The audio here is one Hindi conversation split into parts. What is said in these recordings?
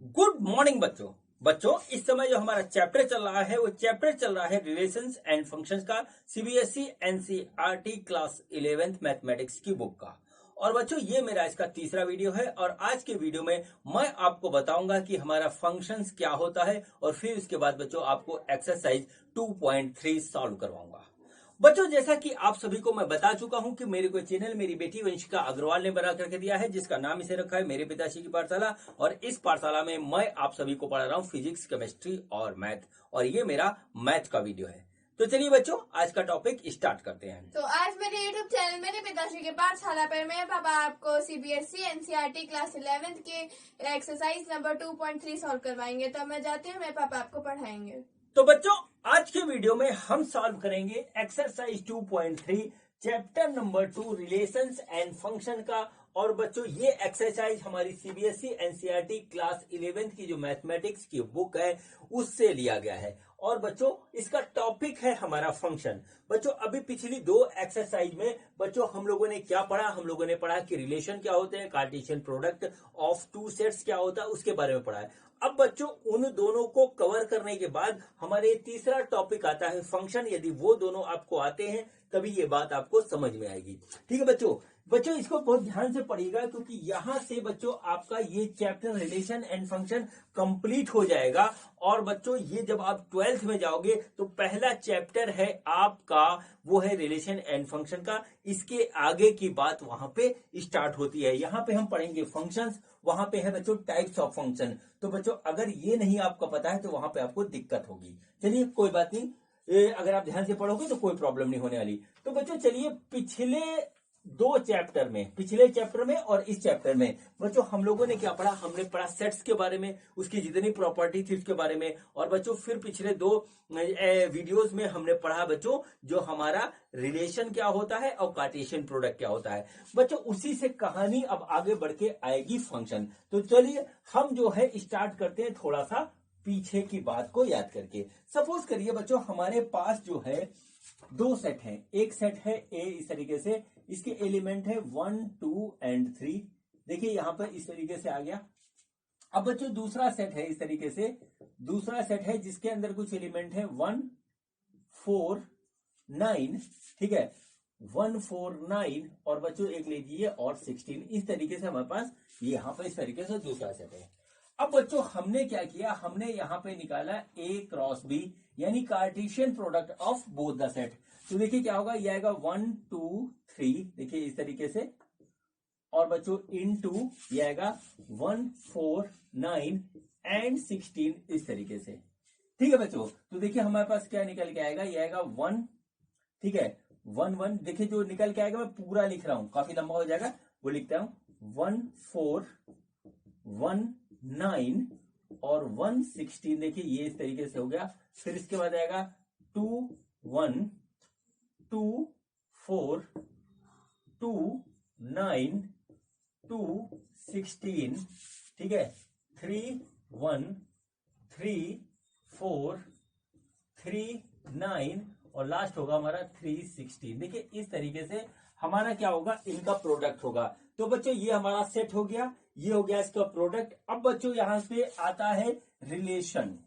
गुड मॉर्निंग बच्चों। बच्चों इस समय जो हमारा चैप्टर चल रहा है वो चैप्टर चल रहा है रिलेशंस एंड फंक्शंस का, CBSE NCERT class 11th mathematics की बुक का। और बच्चों ये मेरा इसका तीसरा वीडियो है और आज के वीडियो में मैं आपको बताऊंगा कि हमारा फंक्शंस क्या होता है और फिर उसके बाद बच्चों आपको एक्सरसाइज 2.3 सॉल्व करवाऊंगा। बच्चों जैसा कि आप सभी को मैं बता चुका हूं कि मेरे को चैनल मेरी बेटी वंशिका अग्रवाल ने बना करके दिया है, जिसका नाम इसे रखा है मेरे पिताश्री की पाठशाला। और इस पाठशाला में मैं आप सभी को पढ़ा रहा हूं फिजिक्स, केमिस्ट्री और मैथ, और ये मेरा मैथ का वीडियो है। तो चलिए बच्चों आज का टॉपिक स्टार्ट करते हैं। तो आज मेरे यूट्यूब चैनल मेरे पिताश्री के पाठशाला पर मेरे पापा आपको सीबीएसई एनसीईआरटी क्लास 11th के एक्सरसाइज नंबर 2.3 सॉल्व करवाएंगे। तो मैं जाती हूँ, मेरे पापा आपको पढ़ाएंगे। तो बच्चों आज के वीडियो में हम सॉल्व करेंगे exercise 2.3 chapter number 2 relations and function का। और बच्चों ये एक्सरसाइज हमारी सीबीएसई एनसीईआरटी क्लास 11th की जो मैथमेटिक्स की बुक है उससे लिया गया है। और बच्चों इसका टॉपिक है हमारा फंक्शन। बच्चों अभी पिछली दो एक्सरसाइज में बच्चों हम लोगों ने क्या पढ़ा? हम लोगों ने पढ़ा कि रिलेशन क्या होते हैं, Cartesian product of two sets क्या होता है, उसके बारे में पढ़ा है। अब बच्चों उन दोनों को कवर करने के बाद हमारे तीसरा टॉपिक आता है फंक्शन। यदि वो दोनों आपको आते हैं तभी ये बात आपको समझ में आएगी। ठीक है बच्चों, बच्चों इसको बहुत ध्यान से पढ़िएगा क्योंकि यहां से बच्चों आपका ये chapter relation and function complete हो जाएगा। और बच्चों ये जब आप 12th में जाओगे तो पहला चैप्टर है आपका वो है रिलेशन एंड फंक्शन का। इसके आगे की बात वहां पे स्टार्ट होती है। यहां पे हम पढ़ेंगे फंक्शंस, वहां पे है बच्चों टाइप्स ऑफ फंक्शन। तो बच्चों अगर ये नहीं आपको पता है तो वहां पे आपको दिक्कत होगी। चलिए कोई बात नहीं, अगर आप ध्यान से पढ़ोगे तो कोई प्रॉब्लम नहीं होने वाली। तो बच्चों चलिए पिछले दो चैप्टर में, पिछले चैप्टर में और इस चैप्टर में बच्चों हम लोगों ने क्या पढ़ा? हमने पढ़ा सेट्स के बारे में, उसकी जितनी प्रॉपर्टी थी उसके बारे में। और बच्चों फिर पिछले दो वीडियोस में हमने पढ़ा बच्चों जो हमारा रिलेशन क्या होता है और कार्टेशियन प्रोडक्ट क्या होता है। बच्चों उसी से कहानी अब आगे बढ़ के आएगी फंक्शन। तो चलिए हम जो है स्टार्ट करते हैं थोड़ा सा पीछे की बात को याद करके। सपोज करिए बच्चों हमारे पास जो है दो सेट हैं। एक सेट है ए इस तरीके से, इसके एलिमेंट है 1, 2 एंड 3। देखिए यहां पर इस तरीके से आ गया। अब बच्चों दूसरा सेट है इस तरीके से, दूसरा सेट है जिसके अंदर कुछ एलिमेंट है 1, 4, 9। ठीक है, 1, 4, 9 और बच्चों एक लीजिए और 16। इस तरीके से हमारे पास यहां पर इस तरीके से दूसरा सेट है। अब बच्चों हमने क्या किया? हमने यहां पे निकाला ए क्रॉस बी यानी Cartesian product of both the set. तो देखिए क्या होगा, ये आएगा 1, 2, 3। देखिए इस तरीके से। और बच्चों इन टू ये आएगा 1, 4, 9 एंड 16 इस तरीके से। ठीक है बच्चों, तो देखिए हमारे पास क्या निकल के आएगा, ये आएगा 1। ठीक है, 1, 1। देखिए जो निकल के आएगा मैं पूरा लिख रहा हूं, काफी लंबा हो जाएगा, वो लिखता हूं 1, 4, 1, 9 और 1, 16। देखिए ये इस तरीके से हो गया। फिर इसके बाद आएगा 2, 1, 2, 4, 2, 9, 2, 16। ठीक है, 3, 1, 3, 4, 3, 9 और लास्ट होगा हमारा 3, 16। देखिए इस तरीके से हमारा क्या होगा, इनका प्रोडक्ट होगा। तो बच्चों ये हमारा सेट हो गया, ये हो गया इसका प्रोडक्ट। अब बच्चों यहां से आता है रिलेशन।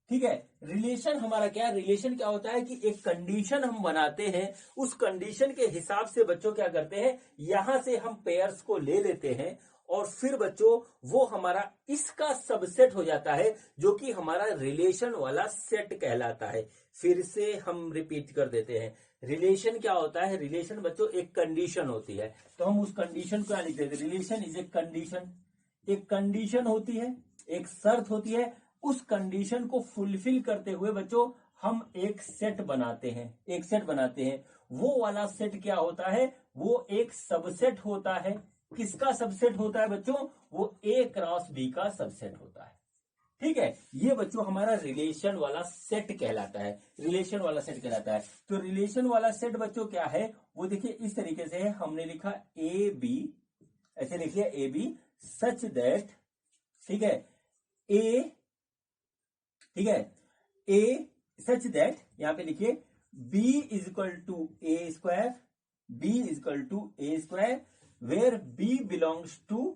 ठीक है, रिलेशन हमारा क्या है? रिलेशन क्या होता है कि एक कंडीशन हम बनाते हैं, उस कंडीशन के हिसाब से बच्चों क्या करते हैं, यहां से हम पेयर्स को ले लेते हैं और फिर बच्चों वो हमारा इसका सबसेट हो जाता है जो कि हमारा रिलेशन वाला सेट कहलाता है। फिर से हम रिपीट कर देते हैं, रिलेशन क्या होता है? रिलेशन बच्चों एक कंडीशन होती है। तो हम उस कंडीशन को लिख देते हैं, रिलेशन इज ए कंडीशन। एक कंडीशन होती है, एक शर्त होती है, उस कंडीशन को फुलफिल करते हुए बच्चों हम एक सेट बनाते हैं, एक सेट बनाते हैं। वो वाला सेट क्या होता है? वो एक सबसेट होता है। किसका सबसेट होता है बच्चों? वो ए क्रॉस बी का सबसेट होता है। ठीक है, ये बच्चों हमारा रिलेशन वाला सेट कहलाता है, रिलेशन वाला सेट कहलाता है। तो रिलेशन वाला सेट बच्चों क्या है? वो देखिए इस तरीके से है, हमने लिखा ए बी, ऐसे लिखिए ए बी सच दैट, ठीक है, ए, ठीक है, ए सच दैट, यहां पे लिखिए B is equal to A square, B is equal to A square, where B belongs to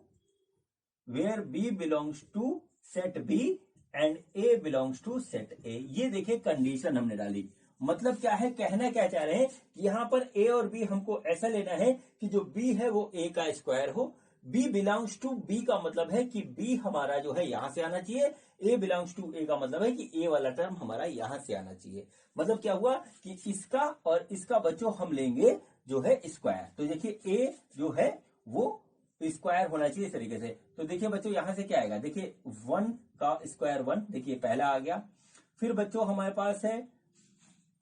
where B belongs to set B and A belongs to set A. ये देखिए कंडीशन हमने डाली। मतलब क्या है, कहना क्या चाह रहे हैं कि यहां पर ए और बी हमको ऐसा लेना है कि जो बी है वो ए का स्क्वायर हो। बी बिलोंग्स टू बी का मतलब है कि बी हमारा जो है यहां से आना चाहिए। ए बिलोंग्स टू ए का मतलब है कि ए वाला टर्म हमारा यहां से आना चाहिए। मतलब क्या हुआ कि इसका और इसका बच्चों हम लेंगे जो है स्क्वायर। तो देखिए ए जो है वो स्क्वायर होना चाहिए इस तरीके से। तो देखिए बच्चों यहां से क्या आएगा, देखिए 1 का स्क्वायर 1, देखिए पहला आ गया। फिर बच्चों हमारे पास है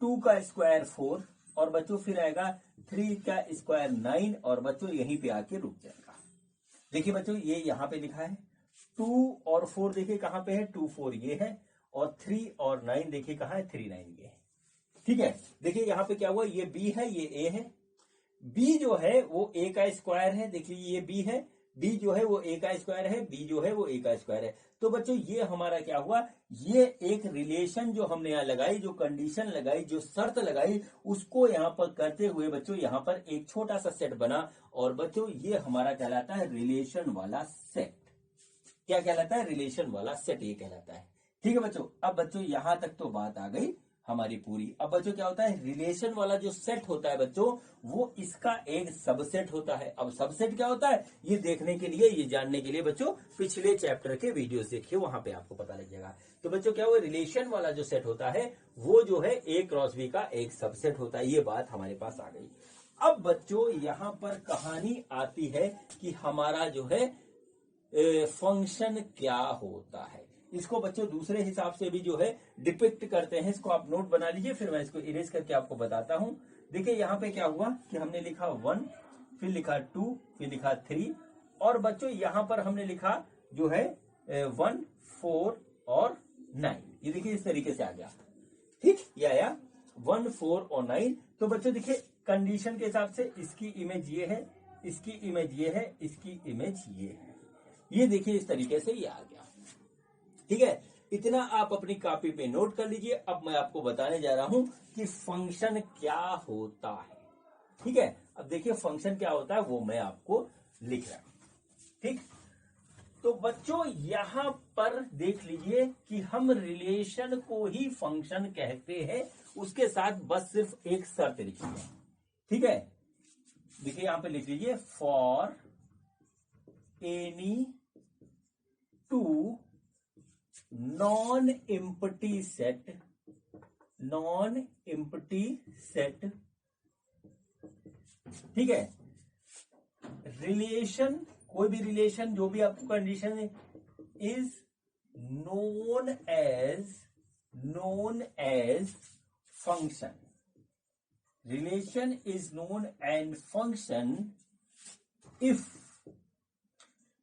2 का स्क्वायर 4 और बच्चों फिर आएगा 3 का स्क्वायर 9 और बच्चों यहीं पे आके रुक जाएगा। देखिए बच्चों ये यहां पे लिखा है 2 और 4, देखिए कहां पे है 2 4 ये है और 3 और 9 देखिए कहां है 3 9 ये है। ठीक है, देखिए यहां पे क्या हुआ, ये बी है ये ए है। बी जो है वो ए का स्क्वायर है, देखिए ये बी है, बी जो है वो ए का स्क्वायर है, बी जो है वो ए का स्क्वायर है। तो बच्चों ये हमारा क्या हुआ, ये एक रिलेशन जो हमने यहां लगाई, जो कंडीशन लगाई, जो शर्त लगाई, उसको यहां पर करते हुए बच्चों यहां पर एक छोटा सा सेट बना। और बच्चों ये हमारा कहलाता है रिलेशन वाला सेट। क्या कहलाता है, रिलेशन वाला सेट ये कहलाता है। ठीक है बच्चों, अब बच्चों यहां तक तो बात आ गई हमारी पूरी। अब बच्चों क्या होता है, रिलेशन वाला जो सेट होता है बच्चों वो इसका एक सबसेट होता है। अब सबसेट क्या होता है ये देखने के लिए, ये जानने के लिए बच्चों पिछले चैप्टर के वीडियो देखिए, वहां पे आपको पता लग जाएगा। तो बच्चों क्या हुआ, रिलेशन वाला जो सेट होता है वो जो है ए क्रॉस बी का एक सबसेट होता है। ये बात हमारे पास आ गई। अब बच्चों यहां पर कहानी आती है कि हमारा जो है फंक्शन क्या होता है। इसको बच्चों दूसरे हिसाब से भी जो है डिपिक्ट करते हैं। इसको आप नोट बना लीजिए, फिर मैं इसको इरेज करके आपको बताता हूं। देखिए यहां पे क्या हुआ कि हमने लिखा 1, फिर लिखा 2, फिर लिखा 3 और बच्चों यहां पर हमने लिखा जो है 1 4 और 9। ये देखिए इस तरीके से आ गया। ठीक, ये आया 1 4 और 9। तो बच्चों देखिए कंडीशन के हिसाब से इसकी इमेज ये है, इसकी इमेज ये है, इसकी इमेज ये है। ये देखिए इस तरीके से ये आ गया। ठीक है, इतना आप अपनी कॉपी पे नोट कर लीजिए। अब मैं आपको बताने जा रहा हूं कि फंक्शन क्या होता है। ठीक है, अब देखिए फंक्शन क्या होता है वो मैं आपको लिख रहा हूं। ठीक, तो बच्चों यहां पर देख लीजिए कि हम रिलेशन को ही फंक्शन कहते हैं। उसके साथ बस सिर्फ एक शर्त लिखी है। ठीक है, देखिए यहां पे लिख लीजिए for any two non empty set, non empty set. ठीक है, रिलेशन, कोई भी रिलेशन जो भी आपको कंडीशन है, is known as function. Relation is known and function if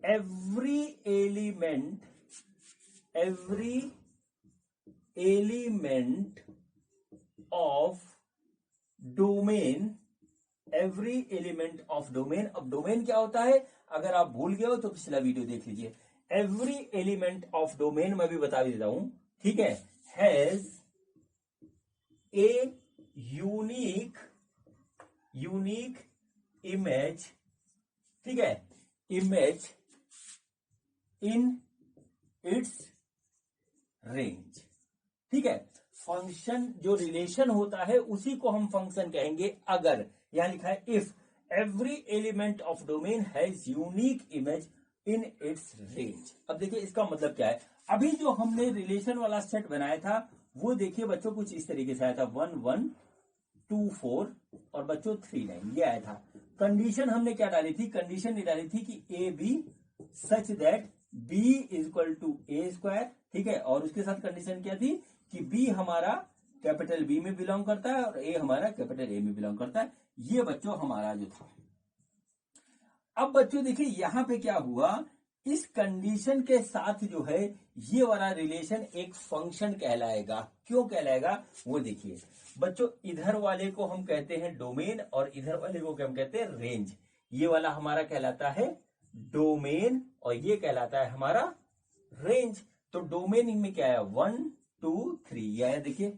every element of domain, every element of domain। अब डोमेन क्या होता है, अगर आप भूल गए हो तो पिछला वीडियो देख लीजिए। एवरी एलिमेंट ऑफ डोमेन मैं भी बता देता हूं। ठीक है, हैज ए यूनिक इमेज। ठीक है, इमेज इन इट्स रेंज। ठीक है, फंक्शन जो रिलेशन होता है उसी को हम फंक्शन कहेंगे अगर, यहां लिखा है if every element of domain has unique image in its range. अब देखिए इसका मतलब क्या है, अभी जो हमने रिलेशन वाला सेट बनाया था वो देखिए बच्चों कुछ इस तरीके से आया था 1 1 2 4 और बच्चों 3 9 ये आया था। कंडीशन हमने क्या डाली थी, कंडीशन ये डाली थी कि A B such that b is equal to A square. ठीक है, और उसके साथ कंडीशन क्या थी कि b हमारा कैपिटल B में बिलोंग करता है और a हमारा कैपिटल A में बिलोंग करता है। ये बच्चों हमारा जो था। अब बच्चों देखिए यहां पे क्या हुआ, इस कंडीशन के साथ जो है ये वाला रिलेशन एक फंक्शन कहलाएगा। क्यों कहलाएगा वो देखिए बच्चों, इधर वाले को हम कहते हैं डोमेन और इधर वाले को हम कहते हैं रेंज। ये वाला हमारा कहलाता है डोमेन और ये कहलाता है हमारा रेंज। तो डोमेन में क्या है 1 2 3 ये है देखिए।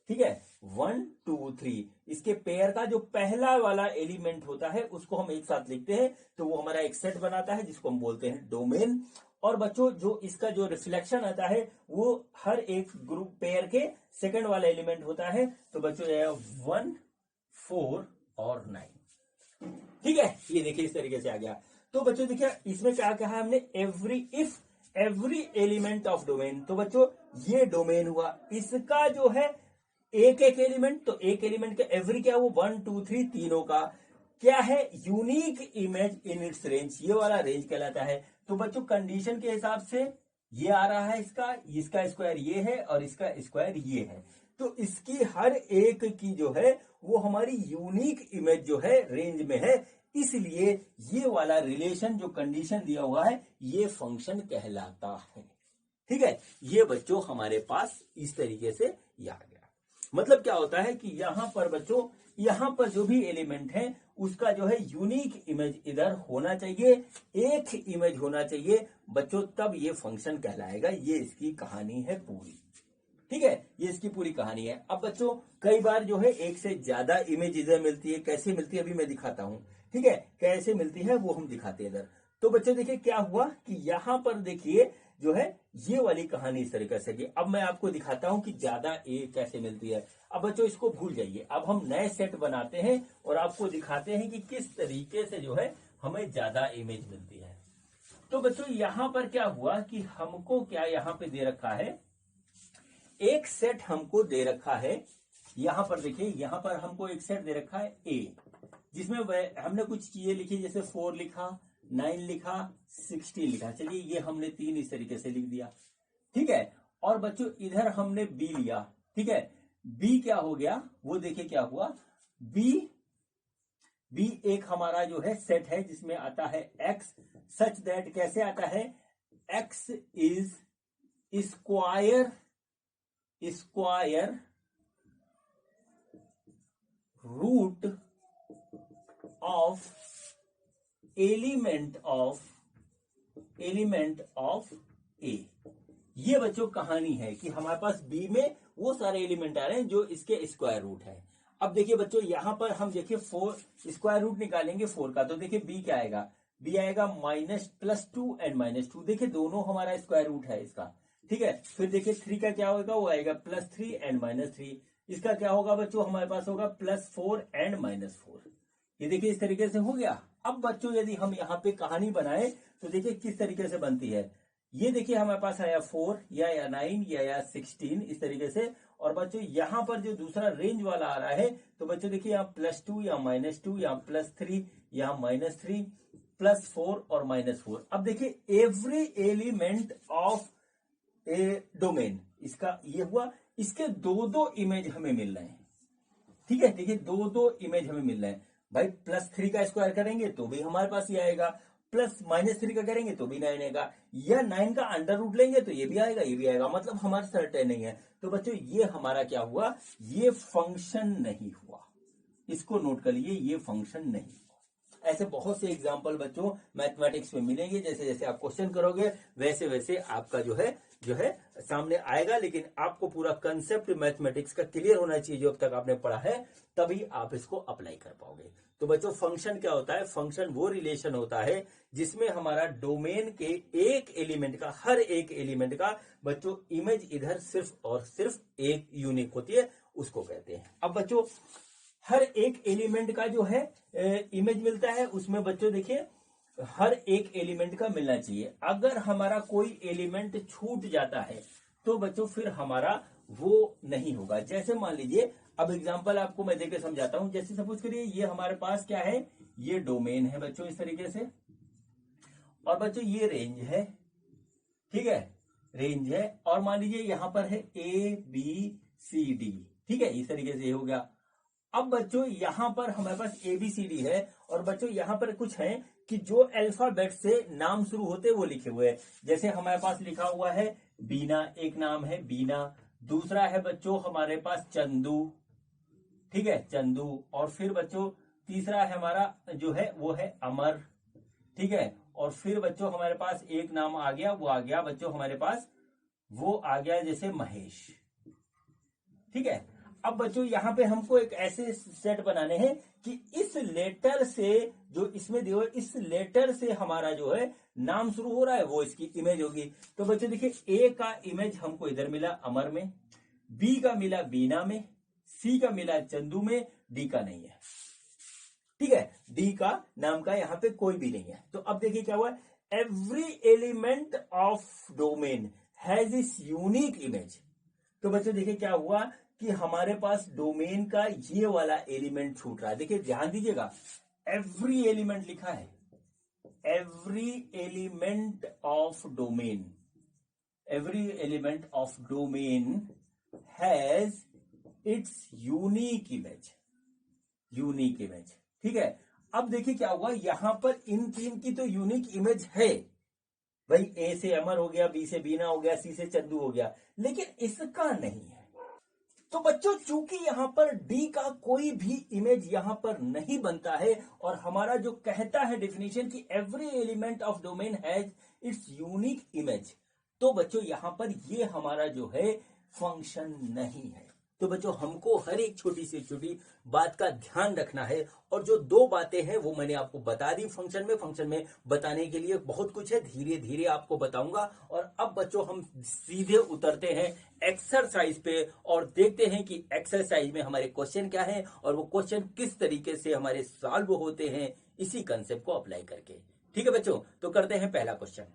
ठीक है, 1 2 3 इसके पेयर का जो पहला वाला एलिमेंट होता है उसको हम एक साथ लिखते हैं तो वो हमारा एक सेट बनाता है जिसको हम बोलते हैं डोमेन। और बच्चों जो इसका जो रिफ्लेक्शन आता है वो हर एक ग्रुप पेयर के सेकंड वाला एलिमेंट होता है। तो बच्चों ये 1, 4 और 9। ठीक है, ये देखिए इस तरीके से आ गया। तो बच्चों देखिए इसमें क्या कहा हमने, if every element of domain. तो बच्चों ये डोमेन हुआ, इसका जो है एक एक एलिमेंट, तो एक एलिमेंट का एवरी क्या, वो 1, 2, 3 तीनों का क्या है, unique image in its range, ये वाला रेंज कहलाता है। तो बच्चों कंडीशन के हिसाब से ये आ रहा है, इसका स्क्वायर ये है और इसका स्क्वायर ये है। तो इसकी हर एक की जो है वो हमारी यूनिक इमेज जो है रेंज में है, इसलिए ये वाला रिलेशन जो कंडीशन दिया हुआ है ये फंक्शन कहलाता है। ठीक है, ये बच्चों हमारे पास इस तरीके से ये आ गया। मतलब क्या होता है कि यहां पर बच्चों, यहां पर जो भी एलिमेंट है उसका जो है यूनिक इमेज इधर होना चाहिए, एक इमेज होना चाहिए बच्चों, तब ये फंक्शन कहलाएगा। ये इसकी कहानी है पूरी। ठीक है, ये इसकी पूरी कहानी है। अब बच्चों कई बार जो है एक से ज्यादा इमेज इधर मिलती है, कैसे मिलती है अभी मैं दिखाता हूं। ठीक है, कैसे मिलती है वो हम दिखाते हैं इधर। तो बच्चों देखिए क्या हुआ कि यहां पर देखिए जो है ये वाली कहानी इस तरीके से की। अब मैं आपको दिखाता हूं कि ज्यादा ए कैसे मिलती है। अब बच्चों इसको भूल जाइए, अब हम नए सेट बनाते हैं और आपको दिखाते हैं कि किस तरीके से जो है हमें ज्यादा इमेज मिलती है। तो बच्चों यहां पर क्या हुआ कि हमको क्या यहां पे दे रखा है, एक सेट हमको दे रखा है। यहां पर देखिए, यहां पर हमको एक सेट दे रखा है ए, जिसमें हमने कुछ चीजें लिखी, जैसे 4 लिखा, 9 लिखा, 16 लिखा। चलिए ये हमने 3 इस तरीके से लिख दिया। ठीक है, और बच्चों इधर हमने बी लिया। ठीक है, बी क्या हो गया वो देखिए क्या हुआ, बी एक हमारा जो है सेट है जिसमें आता है एक्स, सच दैट कैसे आता है, X is square root of element of A. ये बच्चों कहानी है कि हमारे पास बी में वो सारे एलिमेंट आ रहे हैं जो इसके स्क्वायर रूट है। अब देखिए बच्चों यहां पर हम देखिए 4 स्क्वायर रूट निकालेंगे 4 का, तो देखिए बी क्या आएगा, बी आएगा -+2 एंड -2। देखिए दोनों हमारा स्क्वायर रूट है इसका। ठीक है, फिर देखिए 3 का क्या होगा, वो आएगा +3 एंड -3। इसका क्या होगा बच्चों, हमारे पास होगा +4 एंड -4। ये देखिए इस तरीके से हो गया। अब बच्चों यदि हम यहाँ पे कहानी बनाए तो देखिए किस तरीके से बनती है। ये देखिए हमारे पास आया 4 या 9 या 16 इस तरीके से। और बच्चों यहाँ पर जो दूसरा रेंज वाला आ रहा है, तो बच्चों देखिए यहाँ +2 या -2, यहाँ +3, यहाँ -3, +4 और -4। अब देखिए every element of A domain, इसका ये हुआ, इसके 2-2 इमेज हमें मिल रहे हैं। ठीक है, देखिए 2-2 इमेज हमें मिल रहे हैं। भाई +3 का स्क्वायर करेंगे तो भी हमारे पास ये आएगा, +-3 का करेंगे तो भी 9 आएगा, या 9 का अंडर रूट लेंगे तो ये भी आएगा, ये भी आएगा। मतलब हमारा सर्टेन नहीं है। तो बच्चों ये हमारा क्या हुआ, ये फंक्शन नहीं हुआ। इसको नोट कर लीजिए, ये फंक्शन नहीं हुआ। ऐसे बहुत से एग्जाम्पल बच्चों मैथमेटिक्स में मिलेंगे। जैसे जैसे आप क्वेश्चन करोगे वैसे वैसे आपका जो है सामने आएगा। लेकिन आपको पूरा कंसेप्ट मैथमेटिक्स का क्लियर होना चाहिए, जो अब तक आपने पढ़ा है, तभी आप इसको अप्लाई कर पाओगे। तो बच्चों फंक्शन क्या होता है, फंक्शन वो रिलेशन होता है जिसमें हमारा डोमेन के एक एलिमेंट का, हर एक एलिमेंट का बच्चों इमेज इधर सिर्फ और सिर्फ एक यूनिक होती है, उसको कहते हैं। अब बच्चों हर एक एलिमेंट का जो है इमेज मिलता है, उसमें बच्चों देखिए हर एक एलिमेंट का मिलना चाहिए। अगर हमारा कोई एलिमेंट छूट जाता है तो बच्चों फिर हमारा वो नहीं होगा। जैसे मान लीजिए, अब एग्जांपल आपको मैं देकर समझाता हूं। जैसे सपोज करिए ये हमारे पास क्या है, ये डोमेन है बच्चों इस तरीके से, और बच्चों ये रेंज है। ठीक है, रेंज है, और मान लीजिए यहां पर है ABCD। ठीक है, इस तरीके से ये हो गया। अब बच्चों यहां पर हमारे पास ABCD है, और बच्चों यहां पर कुछ है कि जो अल्फाबेट से नाम शुरू होते वो लिखे हुए हैं। जैसे हमारे पास लिखा हुआ है बीना, एक नाम है बीना। दूसरा है बच्चों हमारे पास चंदू। ठीक है, चंदू। और फिर बच्चों तीसरा है हमारा जो है वो है अमर। ठीक है, और फिर बच्चों हमारे पास एक नाम आ गया, वो आ गया बच्चों हमारे पास, वो आ गया जैसे महेश। ठीक है, अब बच्चों यहाँ पे हमको एक ऐसे सेट बनाने हैं कि इस लेटर से, जो इसमें दिया इस लेटर से हमारा जो है नाम शुरू हो रहा है वो इसकी इमेज होगी। तो बच्चों देखिए, ए का इमेज हमको इधर मिला अमर में, बी का मिला बीना में, सी का मिला चंदू में, डी का नहीं है। ठीक है, डी का नाम का यहाँ पे कोई भी नहीं है। तो अब देखिए क्या हुआ, every element of domain has इस यूनिक इमेज। तो बच्चों देखिए क्या हुआ कि हमारे पास डोमेन का ये वाला एलिमेंट छूट रहा है। देखिए ध्यान दीजिएगा, एवरी एलिमेंट लिखा है, every element of domain, every element of domain has its unique image, unique image. ठीक है, अब देखिए क्या हुआ, यहां पर इन तीन की तो यूनिक इमेज है भाई, ए से अमर हो गया, बी से बीना हो गया, सी से चंदू हो गया, लेकिन इसका नहीं है। तो बच्चों चूंकि यहां पर डी का कोई भी इमेज यहां पर नहीं बनता है, और हमारा जो कहता है डेफिनेशन कि every element of domain has its unique image, तो बच्चों यहां पर ये हमारा जो है फंक्शन नहीं है। तो बच्चों हमको हर एक छोटी से छोटी बात का ध्यान रखना है, और जो दो बातें हैं वो मैंने आपको बता दी फंक्शन में बताने के लिए बहुत कुछ है, धीरे धीरे आपको बताऊंगा। और अब बच्चों हम सीधे उतरते हैं एक्सरसाइज पे और देखते हैं कि एक्सरसाइज में हमारे क्वेश्चन क्या है और वो क्वेश्चन किस तरीके से हमारे सॉल्व होते हैं इसी कंसेप्ट को अप्लाई करके। ठीक है बच्चों, तो करते हैं पहला क्वेश्चन।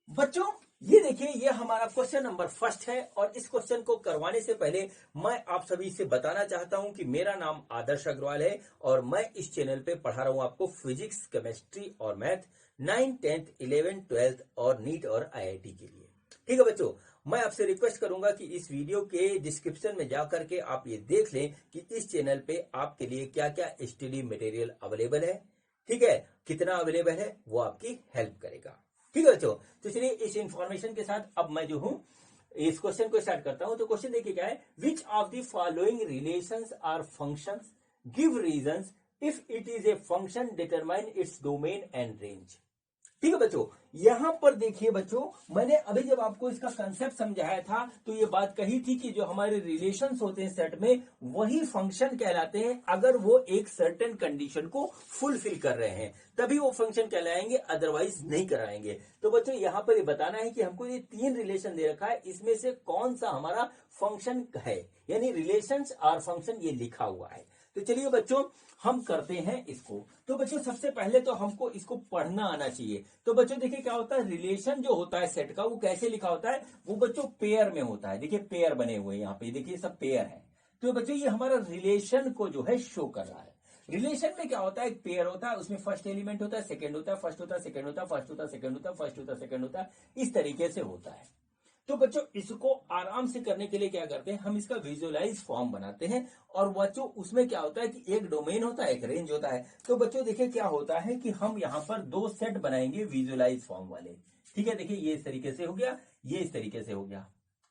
बच्चों ये देखिए, ये हमारा क्वेश्चन नंबर फर्स्ट है, और इस क्वेश्चन को करवाने से पहले मैं आप सभी से बताना चाहता हूं कि मेरा नाम आदर्श अग्रवाल है, और मैं इस चैनल पे पढ़ा रहा हूं आपको फिजिक्स, केमिस्ट्री और math 9th, 10th, 11th, 12th और नीट और IIT के लिए। ठीक है बच्चों, मैं आपसे रिक्वेस्ट करूंगा कि इस वीडियो के डिस्क्रिप्शन में जाकर के आप ये देख लें कि इस चैनल पे आपके लिए क्या क्या स्टडी मटेरियल अवेलेबल है। ठीक है, कितना अवेलेबल है वो आपकी हेल्प करेगा। ठीक है बच्चों, तो चलिए इस इंफॉर्मेशन के साथ अब मैं जो हूं इस क्वेश्चन को स्टार्ट करता हूं। तो क्वेश्चन देखिए क्या है, which of the following relations are functions, give reasons if it is a function, determine its domain and range. ठीक है बच्चों, यहां पर देखिए बच्चों, मैंने अभी जब आपको इसका कंसेप्ट समझाया था तो ये बात कही थी कि जो हमारे रिलेशंस होते हैं सेट में वही फंक्शन कहलाते हैं, अगर वो एक सर्टेन कंडीशन को फुलफिल कर रहे हैं तभी वो फंक्शन कहलाएंगे, अदरवाइज नहीं कराएंगे। तो बच्चों यहां पर ये बताना है कि हमको ये तीन रिलेशन दे रखा है, इसमें से कौन सा हमारा फंक्शन है, यानी रिलेशंस और फंक्शन ये लिखा हुआ है। तो चलिए बच्चों हम करते हैं इसको। तो बच्चों सबसे पहले तो हमको इसको पढ़ना आना चाहिए। तो बच्चों देखिए क्या होता है, रिलेशन जो होता है सेट का वो कैसे लिखा होता है, वो बच्चों पेयर में होता है। देखिए पेयर बने हुए हैं यहाँ पे, देखिए सब पेयर है। तो बच्चों ये हमारा रिलेशन को जो है शो कर रहा है। रिलेशन में क्या होता है, एक पेयर होता है, उसमें फर्स्ट एलिमेंट होता है, सेकंड होता है, फर्स्ट होता है, सेकंड होता है, फर्स्ट होता है, सेकंड होता है, फर्स्ट होता है, सेकंड होता है, इस तरीके से होता है। तो बच्चों इसको आराम से करने के लिए क्या करते हैं, हम इसका विजुअलाइज फॉर्म बनाते हैं, और बच्चों उसमें क्या होता है कि एक डोमेन होता है, एक रेंज होता है। तो बच्चों देखिए क्या होता है कि हम यहाँ पर दो सेट बनाएंगे विजुअलाइज फॉर्म वाले। ठीक है, देखिए ये इस तरीके से हो गया, ये इस तरीके से हो गया,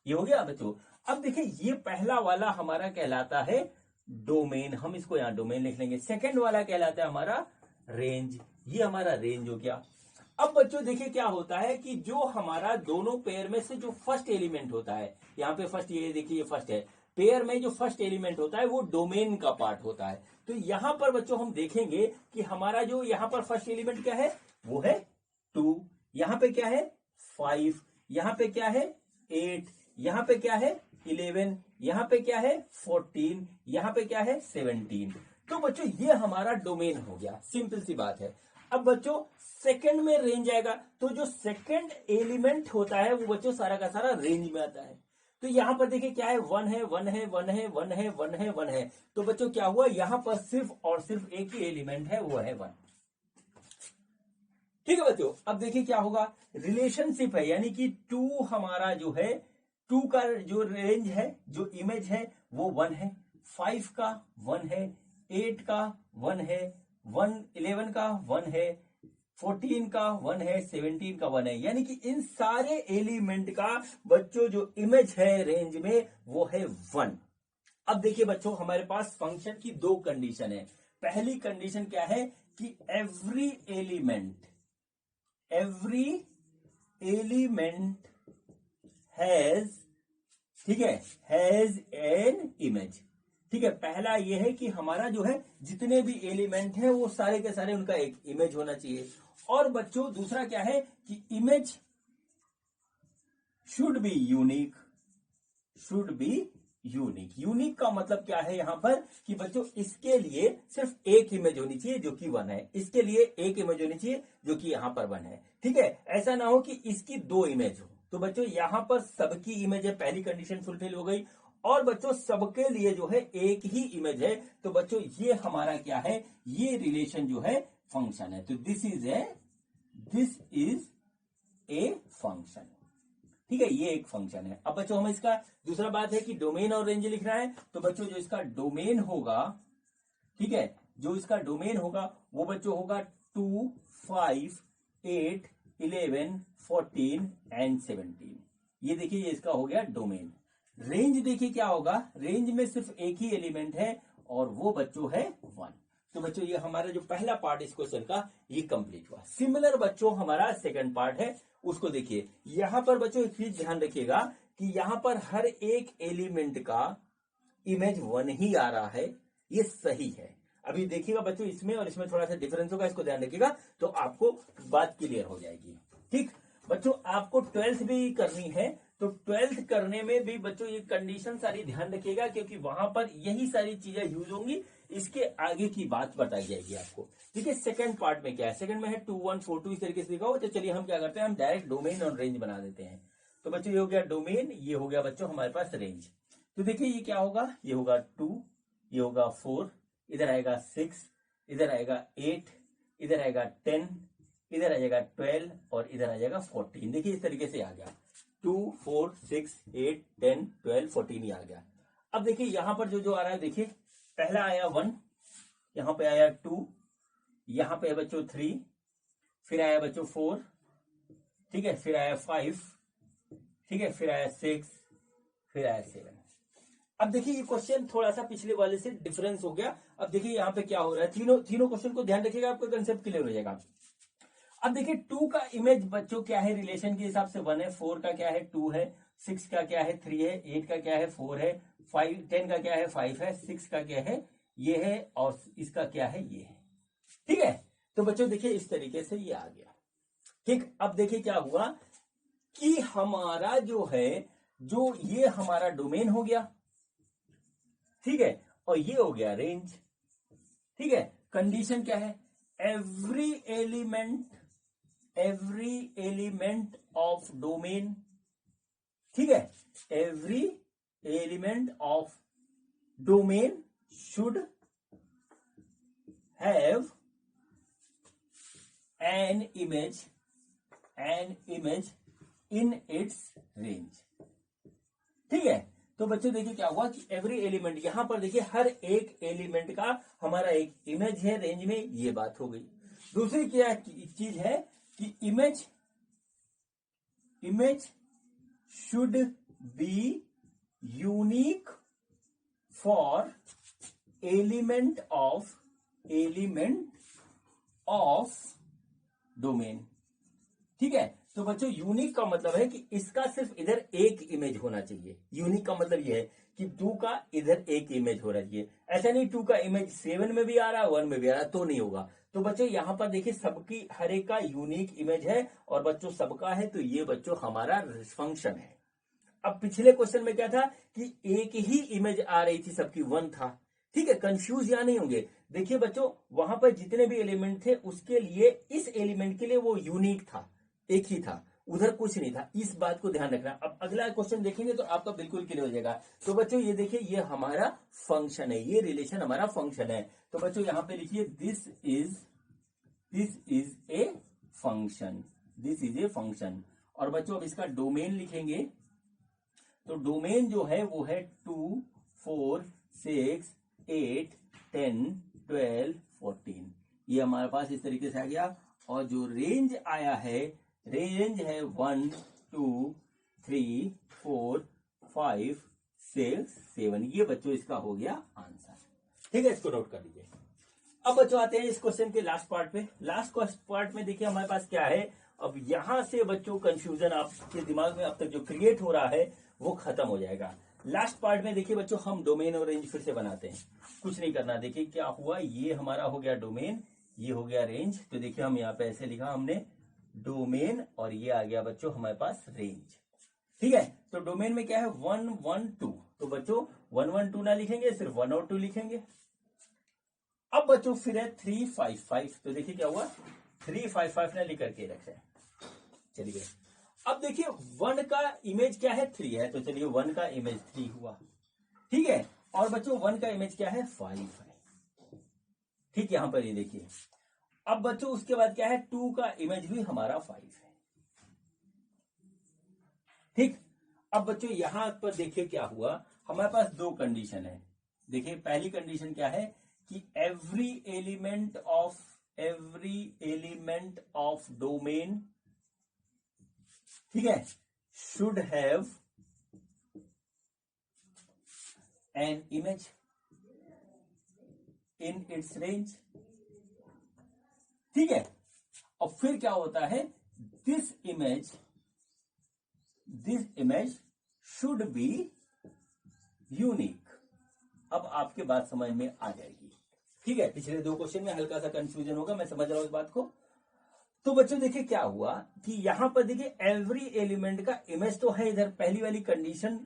ये हो गया बच्चों। अब देखिए ये पहला वाला हमारा कहलाता है डोमेन, हम इसको यहाँ डोमेन लिख लेंगे। सेकेंड वाला कहलाता है हमारा रेंज, ये हमारा रेंज हो गया। अब बच्चों देखिए क्या होता है कि जो हमारा दोनों पेयर में से जो फर्स्ट एलिमेंट होता है, यहाँ पे फर्स्ट, ये देखिए ये फर्स्ट है, पेयर में जो फर्स्ट एलिमेंट होता है वो डोमेन का पार्ट होता है। तो यहां पर बच्चों हम देखेंगे कि हमारा जो यहाँ पर फर्स्ट एलिमेंट क्या है, वो है 2, यहाँ पे क्या है 5, यहाँ पे क्या है 8, यहाँ पे क्या है 11, यहाँ पे क्या है 14, यहाँ पे क्या है 17। तो बच्चों ये हमारा डोमेन हो गया, सिंपल सी बात है। अब बच्चों सेकंड में रेंज आएगा, तो जो सेकंड एलिमेंट होता है वो बच्चों सारा का सारा रेंज में आता है। तो यहां पर देखिए क्या है, 1 है, 1 है, 1 है, 1 है, 1 है, 1 है। तो बच्चों क्या हुआ, यहां पर सिर्फ और सिर्फ एक ही एलिमेंट है, वो है 1। ठीक है बच्चों, अब देखिए क्या होगा, रिलेशनशिप है, यानी कि 2 हमारा जो है, 2 का जो रेंज है, जो इमेज है वो 1 है, 5 का 1 है, 8 का 1 है, 11 का 1 है, 14 का 1 है, 17 का 1 है, यानी कि इन सारे एलिमेंट का बच्चों जो इमेज है रेंज में वो है 1। अब देखिए बच्चों हमारे पास फंक्शन की दो कंडीशन है। पहली कंडीशन क्या है कि एवरी एलिमेंट हैज, ठीक है, हैज एन इमेज। ठीक है, पहला ये है कि हमारा जो है जितने भी एलिमेंट है वो सारे के सारे उनका एक इमेज होना चाहिए। और बच्चों दूसरा क्या है कि image should be unique, should be unique. Unique का मतलब क्या है यहां पर कि बच्चों इसके लिए सिर्फ एक इमेज होनी चाहिए जो कि 1 है, इसके लिए एक इमेज होनी चाहिए जो कि यहां पर 1 है। ठीक है, ऐसा ना हो कि इसकी 2 इमेज हो। तो बच्चों यहां पर सबकी इमेज है, पहली कंडीशन फुलफिल हो गई। और बच्चों सबके लिए जो है एक ही इमेज है। तो बच्चों ये हमारा क्या है, ये रिलेशन जो है फंक्शन है। तो दिस इज ए फंक्शन। ठीक है, ये एक फंक्शन है। अब बच्चों हम इसका दूसरा बात है कि डोमेन और रेंज लिखना है। तो बच्चों जो इसका डोमेन होगा, ठीक है, जो इसका डोमेन होगा वो बच्चों होगा 2, 5, 8, 11, 14 एंड 17। ये देखिए ये इसका हो गया डोमेन। रेंज देखिए क्या होगा, रेंज में सिर्फ एक ही एलिमेंट है और वो बच्चों है 1। तो बच्चों ये हमारा जो पहला पार्ट इस क्वेश्चन का ये कंप्लीट हुआ। सिमिलर बच्चों हमारा सेकंड पार्ट है, उसको देखिए। यहां पर बच्चों एक चीज ध्यान रखिएगा कि यहां पर हर एक एलिमेंट का इमेज 1 ही आ रहा है, ये सही है। अभी देखिएगा बच्चों इसमें और इसमें थोड़ा सा डिफरेंस होगा, इसको ध्यान रखिएगा तो आपको बात क्लियर हो जाएगी। ठीक बच्चों, आपको 12th भी करनी है तो 12th करने में भी बच्चों ये कंडीशन सारी ध्यान रखिएगा, क्योंकि वहां पर यही सारी चीजें यूज होंगी। इसके आगे की बात बताई जाएगी आपको। ठीक है, सेकंड पार्ट में क्या है, सेकंड में है 2, 1, 4, 2 इस तरीके से लिखा हो। तो चलिए हम क्या करते हैं, हम डायरेक्ट डोमेन और रेंज बना देते हैं। तो बच्चों ये हो गया डोमेन, ये हो गया बच्चों हमारे पास रेंज। तो देखिए ये क्या होगा, ये होगा 2, ये होगा 4, इधर आएगा 6, इधर आएगा 8, इधर आएगा 10, इधर आ जाएगा 12 और इधर आ जाएगा 14। देखिए इस तरीके से आ गया 2, 4, 6, 8, 10, 12, 14 ही आ गया। अब देखिए यहां पर जो जो आ रहा है, देखिए पहला आया 1, यहां पे आया 2, यहां पे है बच्चों 3, फिर आया बच्चों 4, ठीक है, फिर आया 5, ठीक है, फिर आया 6, फिर आया 7। अब देखिए ये क्वेश्चन थोड़ा सा पिछले वाले से डिफरेंस हो गया। अब देखिए यहां पे क्या हो रहा है, तीनों क्वेश्चन को ध्यान रखिएगा, आपका कंसेप्ट क्लियर हो जाएगा। अब देखिए 2 का इमेज बच्चों क्या है, रिलेशन के हिसाब से 1 है, 4 का क्या है 2 है, 6 का क्या है 3 है, 8 का क्या है 4 है, 10 का क्या है 5 है, 6 का क्या है ये है और इसका क्या है ये है। ठीक है, तो बच्चों देखिए इस तरीके से ये आ गया। ठीक, अब देखिए क्या हुआ कि हमारा जो है, जो ये हमारा डोमेन हो गया, ठीक है, और ये हो गया रेंज। ठीक है, कंडीशन क्या है, एवरी एलिमेंट ऑफ डोमेन, ठीक है, every element of domain should have an image in its range. ठीक है, तो बच्चों देखिए क्या हुआ कि एवरी एलिमेंट, यहां पर देखिए हर एक एलिमेंट का हमारा एक इमेज है रेंज में, ये बात हो गई। दूसरी क्या चीज है कि image should be unique for element of domain. ठीक है, तो बच्चों यूनिक का मतलब है कि इसका सिर्फ इधर एक इमेज होना चाहिए। यूनिक का मतलब यह है कि 2 का इधर एक इमेज होना चाहिए। ऐसा नहीं 2 का इमेज 7 में भी आ रहा है 1 में भी आ रहा है तो नहीं होगा। तो बच्चों यहां पर देखिए सबकी हर एक का यूनिक इमेज है और बच्चों सबका है, तो ये बच्चों हमारा फंक्शन है। अब पिछले क्वेश्चन में क्या था कि एक ही इमेज आ रही थी, सबकी 1 था। ठीक है, कंफ्यूज या नहीं होंगे। देखिए बच्चों वहां पर जितने भी एलिमेंट थे उसके लिए, इस एलिमेंट के लिए वो यूनिक था, एक ही था, उधर कुछ नहीं था, इस बात को ध्यान रखना। अब अगला क्वेश्चन देखेंगे तो आपका बिल्कुल क्लियर हो जाएगा। तो बच्चों ये देखिए ये हमारा फंक्शन है, ये रिलेशन हमारा फंक्शन है। तो बच्चों यहां पे लिखिए this is a function, this is a function. और बच्चों अब इसका डोमेन लिखेंगे, तो डोमेन जो है वो है 2, 4, 6, 8, 10, 12, 14। ये हमारे पास इस तरीके से आ गया। और जो रेंज आया है, रेंज है 1, 2, 3, 4, 5, 6, 7। ये बच्चों इसका हो गया आंसर। ठीक है, इसको नोट कर लीजिए। अब बच्चों आते हैं इस क्वेश्चन के लास्ट पार्ट पे। लास्ट पार्ट में देखिए हमारे पास क्या है। अब यहां से बच्चों कंफ्यूजन आपके दिमाग में अब तक जो क्रिएट हो रहा है वो खत्म हो जाएगा। लास्ट पार्ट में देखिए बच्चों हम डोमेन और रेंज फिर से बनाते हैं, कुछ नहीं करना। देखिए क्या हुआ, ये हमारा हो गया डोमेन, ये हो गया रेंज। तो देखिए हम यहाँ पे ऐसे लिखा हमने डोमेन और ये आ गया बच्चों हमारे पास रेंज। ठीक है, तो डोमेन में क्या है 1 1 2, तो बच्चों 1 1 2 ना लिखेंगे, सिर्फ 1 और 2 लिखेंगे। अब बच्चों फिर है 3 5 5, तो देखिए क्या हुआ 3 5 5 ने लिख करके रखे। चलिए अब देखिए 1 का इमेज क्या है 3 है, तो चलिए 1 का इमेज 3 हुआ। ठीक है, और बच्चों 1 का इमेज क्या है 5 है। ठीक, यहां पर ये देखिए। अब बच्चों उसके बाद क्या है 2 का इमेज भी हमारा 5 है। ठीक, अब बच्चों यहां पर देखिए क्या हुआ, हमारे पास दो कंडीशन है। देखिए पहली कंडीशन क्या है कि एवरी एलिमेंट ऑफ डोमेन, ठीक है, should have an image in its range. ठीक है, और फिर क्या होता है this image should be unique. अब आपके बात समझ में आ जाएगी। ठीक है, पिछले दो क्वेश्चन में हल्का सा कंफ्यूजन होगा, मैं समझ रहा हूं इस बात को। तो बच्चों देखिए क्या हुआ कि यहां पर देखिए एवरी एलिमेंट का इमेज तो है, इधर पहली वाली कंडीशन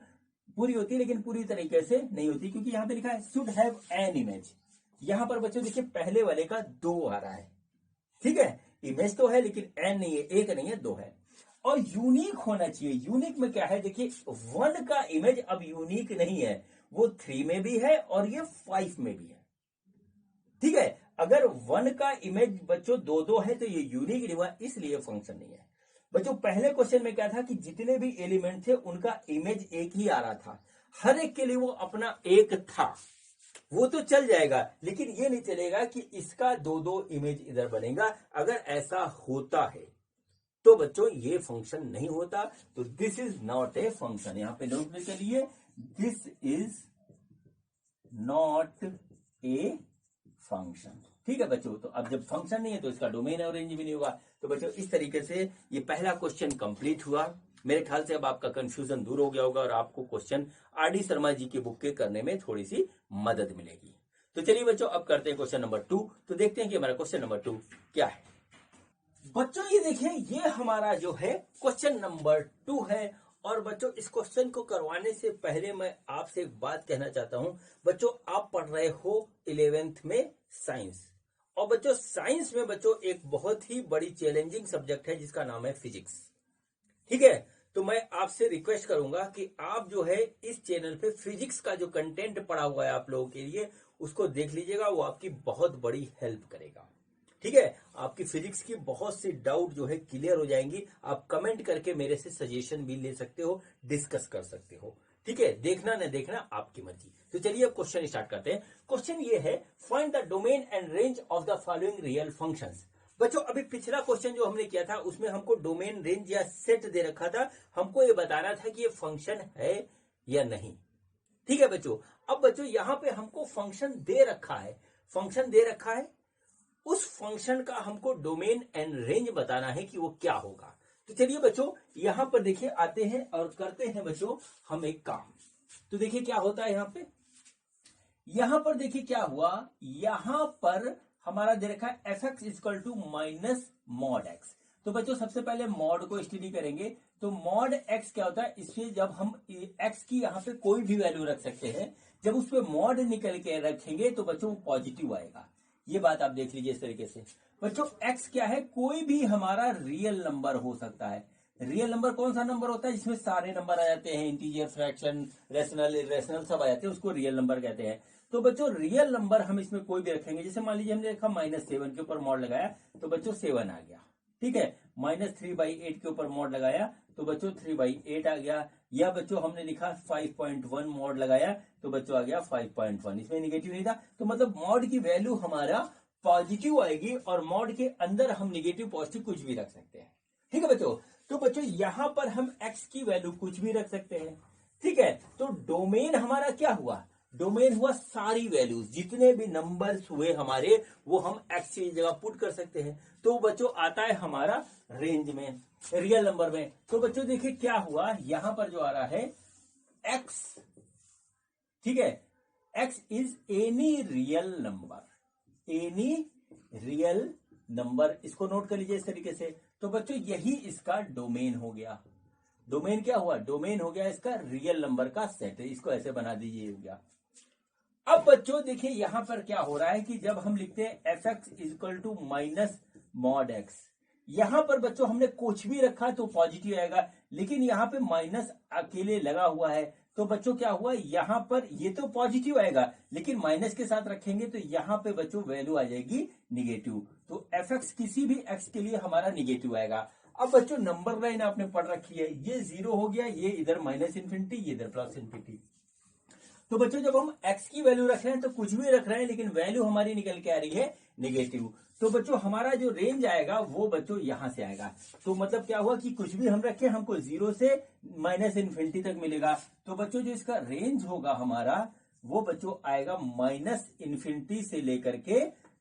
पूरी होती है लेकिन पूरी तरीके से नहीं होती, क्योंकि यहां पे लिखा है शुड हैव एन इमेज। यहां पर बच्चों देखिए पहले वाले का 2 आ रहा है। ठीक है, इमेज तो है लेकिन एन नहीं है, एक नहीं है, 2 है। और यूनिक होना चाहिए। यूनिक में क्या है देखिए 1 का इमेज अब यूनिक नहीं है, वो 3 में भी है और ये 5 में भी है। ठीक है, अगर 1 का इमेज बच्चों 2 है तो ये यूनिक नहीं हुआ, इसलिए फंक्शन नहीं है। बच्चों पहले क्वेश्चन में क्या था कि जितने भी एलिमेंट थे उनका इमेज एक ही आ रहा था, हर एक के लिए वो अपना एक था, वो तो चल जाएगा, लेकिन ये नहीं चलेगा कि इसका 2 इमेज इधर बनेगा। अगर ऐसा होता है तो बच्चों ये फंक्शन नहीं होता। तो this is not a function, यहां पे नोट के लिए this is not a function. ठीक है बच्चों, तो अब जब फंक्शन नहीं है तो इसका डोमेन और रेंज भी नहीं होगा। तो बच्चों इस तरीके से ये पहला क्वेश्चन कंप्लीट हुआ। मेरे ख्याल से अब आपका कंफ्यूजन दूर हो गया होगा और आपको क्वेश्चन आरडी शर्मा जी के बुक के करने में थोड़ी सी मदद मिलेगी। तो चलिए बच्चों अब करते हैं क्वेश्चन नंबर 2। तो देखते हैं कि हमारा क्वेश्चन नंबर 2 क्या है। बच्चों ये देखिए ये हमारा जो है क्वेश्चन नंबर 2 है। और बच्चों इस क्वेश्चन को करवाने से पहले मैं आपसे एक बात कहना चाहता हूं। बच्चों आप पढ़ रहे हो 11th में साइंस, और बच्चों साइंस में बच्चों एक बहुत ही बड़ी चैलेंजिंग सब्जेक्ट है जिसका नाम है फिजिक्स। ठीक है, तो मैं आपसे रिक्वेस्ट करूंगा कि आप जो है इस चैनल पे फिजिक्स का जो कंटेंट पड़ा हुआ है आप लोगों के लिए उसको देख लीजिएगा, वो आपकी बहुत बड़ी हेल्प करेगा। ठीक है, आपकी फिजिक्स की बहुत सी डाउट जो है क्लियर हो जाएंगी। आप कमेंट करके मेरे से सजेशन भी ले सकते हो, डिस्कस कर सकते हो। ठीक है, देखना न देखना आपकी मर्जी। तो चलिए अब क्वेश्चन स्टार्ट करते हैं। क्वेश्चन ये है find the domain and range of the following real functions. बच्चों अभी पिछला क्वेश्चन जो हमने किया था उसमें हमको डोमेन रेंज या सेट दे रखा था, हमको ये बताना था कि ये फंक्शन है या नहीं। ठीक है बच्चों, अब बच्चों यहां पे हमको फंक्शन दे रखा है, फंक्शन दे रखा है, उस फंक्शन का हमको डोमेन एंड रेंज बताना है कि वो क्या होगा। तो चलिए बच्चों यहां पर देखिए आते हैं और करते हैं बच्चों हम एक काम। तो देखिए क्या होता है यहां पर देखिए क्या हुआ, यहां पर हमारा दे रखा है F X equal to minus mod X. तो बच्चों सबसे पहले मॉड को स्टडी करेंगे। तो मॉड एक्स क्या होता है, इसमें जब हम एक्स की यहां पे कोई भी वैल्यू रख सकते हैं, जब उस पर मॉड निकल के रखेंगे तो बच्चों पॉजिटिव आएगा। ये बात आप देख लीजिए इस तरीके से। बच्चों एक्स क्या है, कोई भी हमारा रियल नंबर हो सकता है। रियल नंबर कौन सा नंबर होता है जिसमें सारे नंबर आ जाते हैं, इंटीजर, फ्रैक्शन, रेशनल, इरेशनल सब आ जाते हैं, उसको रियल नंबर कहते हैं। तो बच्चों रियल नंबर हम इसमें कोई भी रखेंगे, जैसे मान लीजिए हमने लिखा -7 के ऊपर मॉड लगाया तो बच्चों 7 आ गया। ठीक है, -3/8 के ऊपर मॉड लगाया तो बच्चों 3/8 आ गया। या बच्चों हमने लिखा 5.1 मॉड लगाया तो बच्चों आ गया 5.1, इसमें निगेटिव नहीं था। तो मतलब मॉड की वैल्यू हमारा पॉजिटिव आएगी और मॉड के अंदर हम निगेटिव पॉजिटिव कुछ भी रख सकते हैं। ठीक है बच्चों, तो बच्चों यहां पर हम एक्स की वैल्यू कुछ भी रख सकते हैं। ठीक है, तो डोमेन हमारा क्या हुआ, डोमेन हुआ सारी वैल्यूज, जितने भी नंबर्स हुए हमारे वो हम एक्स की जगह पुट कर सकते हैं। तो बच्चों आता है हमारा रेंज में, रियल नंबर में। तो बच्चों देखिए क्या हुआ, यहां पर जो आ रहा है x, ठीक है, x is any real number, इसको नोट कर लीजिए इस तरीके से। तो बच्चों यही इसका डोमेन हो गया। डोमेन क्या हुआ? डोमेन हो गया इसका रियल नंबर का सेट। इसको ऐसे बना दीजिए, हो गया। अब बच्चों देखिए यहां पर क्या हो रहा है कि जब हम लिखते हैं F X is equal to minus mod X, यहां पर बच्चों हमने कुछ भी रखा तो पॉजिटिव आएगा, लेकिन यहां पे माइनस अकेले लगा हुआ है, तो बच्चों क्या हुआ, यहां पर ये तो पॉजिटिव आएगा, लेकिन माइनस के साथ रखेंगे तो यहां पे बच्चों वैल्यू आ जाएगी निगेटिव। तो एफ एक्स किसी भी एक्स के लिए हमारा निगेटिव आएगा। अब बच्चों नंबर लाइन आपने पढ़ रखी है, ये 0 हो गया, ये इधर माइनस इन्फिनिटी, ये इधर प्लस इन्फिनिटी। तो बच्चों जब हम x की वैल्यू रख रहे हैं तो कुछ भी रख रहे हैं, लेकिन वैल्यू हमारी निकल के आ रही है निगेटिव। तो बच्चों हमारा जो रेंज आएगा वो बच्चों यहां से आएगा। तो मतलब क्या हुआ कि कुछ भी हम रखें हमको 0 से माइनस इन्फिनिटी तक मिलेगा। तो बच्चों जो इसका रेंज होगा हमारा वो बच्चों आएगा माइनस इन्फिनिटी से लेकर के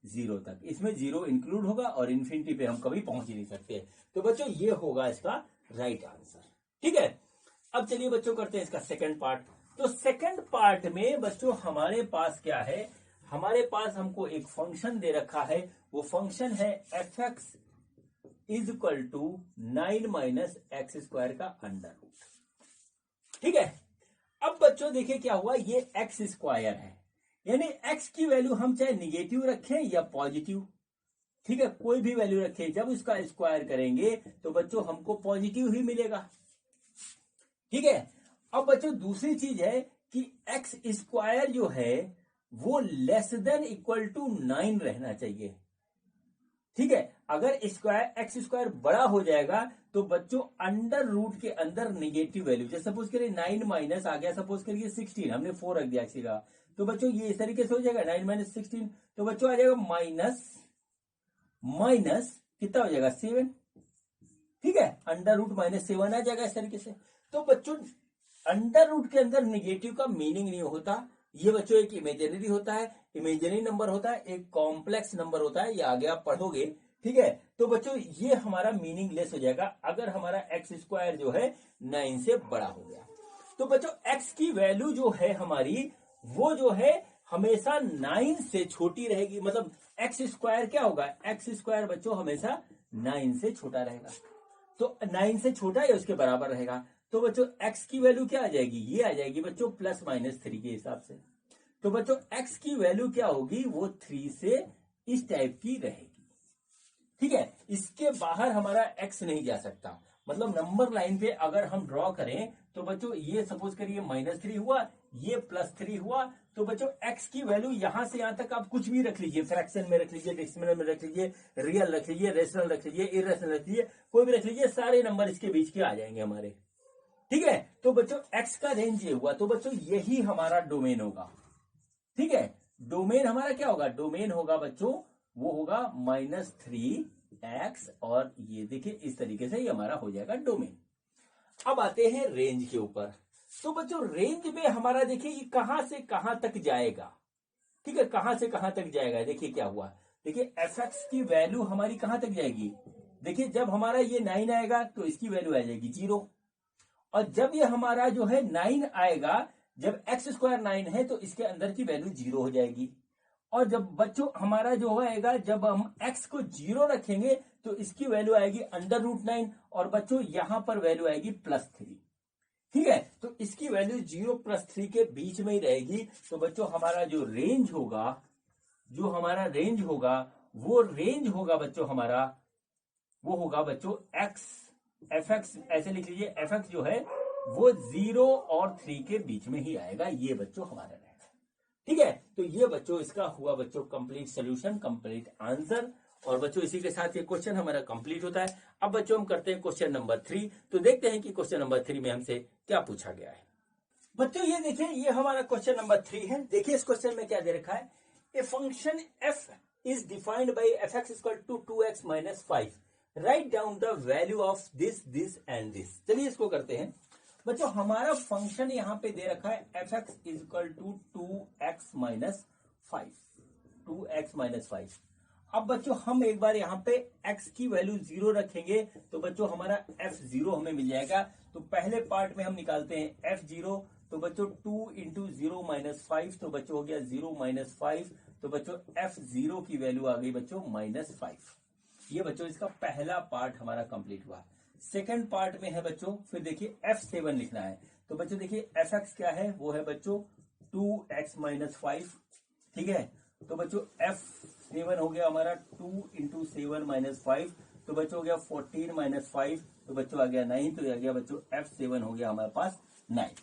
0 तक। इसमें 0 इंक्लूड होगा और इन्फिनिटी पे हम कभी पहुंच ही नहीं सकते। तो बच्चों ये होगा इसका राइट आंसर, ठीक है। अब चलिए बच्चों करते हैं इसका सेकंड पार्ट। तो सेकंड पार्ट में बच्चों हमारे पास क्या है, हमारे पास हमको एक फंक्शन दे रखा है, वो फंक्शन है F X is equal to 9 minus X square का अंडर रूट, ठीक है। अब बच्चों देखिए क्या हुआ, ये एक्स स्क्वायर है, यानी एक्स की वैल्यू हम चाहे निगेटिव रखें या पॉजिटिव, ठीक है, कोई भी वैल्यू रखें, जब उसका स्क्वायर करेंगे तो बच्चों हमको पॉजिटिव ही मिलेगा, ठीक है। अब बच्चों दूसरी चीज है कि एक्स स्क्वायर जो है वो लेस देन इक्वल टू 9 रहना चाहिए, ठीक है। अगर स्क्वायर एक्स स्क्वायर बड़ा हो जाएगा तो बच्चों अंडर रूट के अंदर निगेटिव वैल्यू, जैसे सपोज करिए 9 माइनस आ गया, सपोज करिए 16, हमने 4 रख दिया एक्स का, तो बच्चों ये इस तरीके से हो जाएगा 9 माइनस 16, तो बच्चों आ जाएगा माइनस कितना हो जाएगा 7, ठीक है, अंडर रूट माइनस 7 आ जाएगा इस तरीके से। तो बच्चों अंडर रूट के अंदर निगेटिव का मीनिंग नहीं होता, ये बच्चों एक इमेजिनरी होता है, इमेजिनरी नंबर होता है, एक कॉम्प्लेक्स नंबर होता है, ये आगे आप पढ़ोगे, ठीक है। तो बच्चों ये हमारा मीनिंगलेस हो जाएगा अगर हमारा एक्स स्क्वायर जो है 9 से बड़ा हो गया। तो बच्चों एक्स की वैल्यू जो है हमारी वो जो है हमेशा 9 से छोटी रहेगी, मतलब एक्स स्क्वायर क्या होगा, एक्स स्क्वायर बच्चों हमेशा 9 से छोटा रहेगा, तो 9 से छोटा या उसके बराबर रहेगा। तो बच्चों x की वैल्यू क्या आ जाएगी, ये आ जाएगी बच्चों प्लस माइनस 3 के हिसाब से। तो बच्चों x की वैल्यू क्या होगी, वो 3 से इस टाइप की रहेगी, ठीक है। इसके बाहर हमारा x नहीं जा सकता, मतलब नंबर लाइन पे अगर हम ड्रॉ करें तो बच्चों ये सपोज करिए -3 हुआ, ये +3 हुआ, तो बच्चों x की वैल्यू यहां से यहां तक आप कुछ भी रख लीजिए, फ्रैक्शन में रख लीजिए, डेसिमल में रख लीजिए, रियल रख लीजिए, रेशनल रख लीजिए, इरेशनल रख लीजिए, कोई भी रख लीजिए, सारे नंबर इसके बीच के आ जाएंगे हमारे, ठीक है। तो बच्चों x का रेंज ये हुआ, तो बच्चों यही हमारा डोमेन होगा, ठीक है। डोमेन हमारा क्या होगा, डोमेन होगा बच्चों वो होगा -3x, और ये देखिए इस तरीके से ये हमारा हो जाएगा डोमेन। अब आते हैं रेंज के ऊपर। तो बच्चों रेंज में हमारा देखिए ये कहां से कहां तक जाएगा, ठीक है, कहां से कहां तक जाएगा। देखिए क्या हुआ, देखिए एफ एक्स की वैल्यू हमारी कहां तक जाएगी, देखिए जब हमारा ये 9 आएगा तो इसकी वैल्यू आ जाएगी 0, और जब ये हमारा जो है 9 आएगा, जब एक्स स्क्वायर 9 है तो इसके अंदर की वैल्यू 0 हो जाएगी, और जब बच्चों हमारा जो आएगा, जब हम x को 0 रखेंगे तो इसकी वैल्यू आएगी अंडर रूट 9, और बच्चों यहां पर वैल्यू आएगी +3, ठीक है। तो इसकी वैल्यू 0 +3 के बीच में ही रहेगी। तो बच्चों हमारा जो रेंज होगा, जो हमारा रेंज होगा वो रेंज होगा बच्चों हमारा, वो होगा बच्चों x एफ एक्स, ऐसे लिख लीजिए, एफ एक्स जो है वो 0 और 3 के बीच में ही आएगा, ये बच्चों हमारा रहेगा, ठीक है। तो ये बच्चों इसका हुआ बच्चों कंप्लीट सोल्यूशन, कंप्लीट आंसर, और बच्चों इसी के साथ ये क्वेश्चन हमारा कंप्लीट होता है। अब बच्चों हम करते हैं क्वेश्चन नंबर 3। तो देखते हैं कि क्वेश्चन नंबर 3 में हमसे क्या पूछा गया है। बच्चों ये देखिए, ये हमारा क्वेश्चन नंबर 3 है। देखिए इस क्वेश्चन में क्या दे रखा है, a function f is defined by F X equal to 2x minus 5, right down the value of this this and this. चलिए इसको करते हैं। बच्चों हमारा फंक्शन यहां पे दे रखा है F X is equal to 2x minus 5, 2x minus 5। अब बच्चों हम एक बार यहाँ पे x की वैल्यू 0 रखेंगे तो बच्चों हमारा f0 हमें मिल जाएगा। तो पहले पार्ट में हम निकालते हैं f0, तो बच्चों 2 इंटू 0 माइनस 5, तो बच्चों हो गया 0 माइनस 5, तो बच्चों F0 की वैल्यू आ गई बच्चों -5। ये बच्चों इसका पहला पार्ट हमारा कंप्लीट हुआ। सेकंड पार्ट में है बच्चों, फिर देखिए F7 लिखना है। तो बच्चों देखिए Fx क्या है, वो है बच्चों 2x माइनस 5, ठीक है। तो बच्चों F7 हो गया हमारा 2 इंटू 7 माइनस 5, तो बच्चों हो गया 14 माइनस 5, तो बच्चों आ गया 9, तो आ गया बच्चों F7 हो गया हमारे पास 9।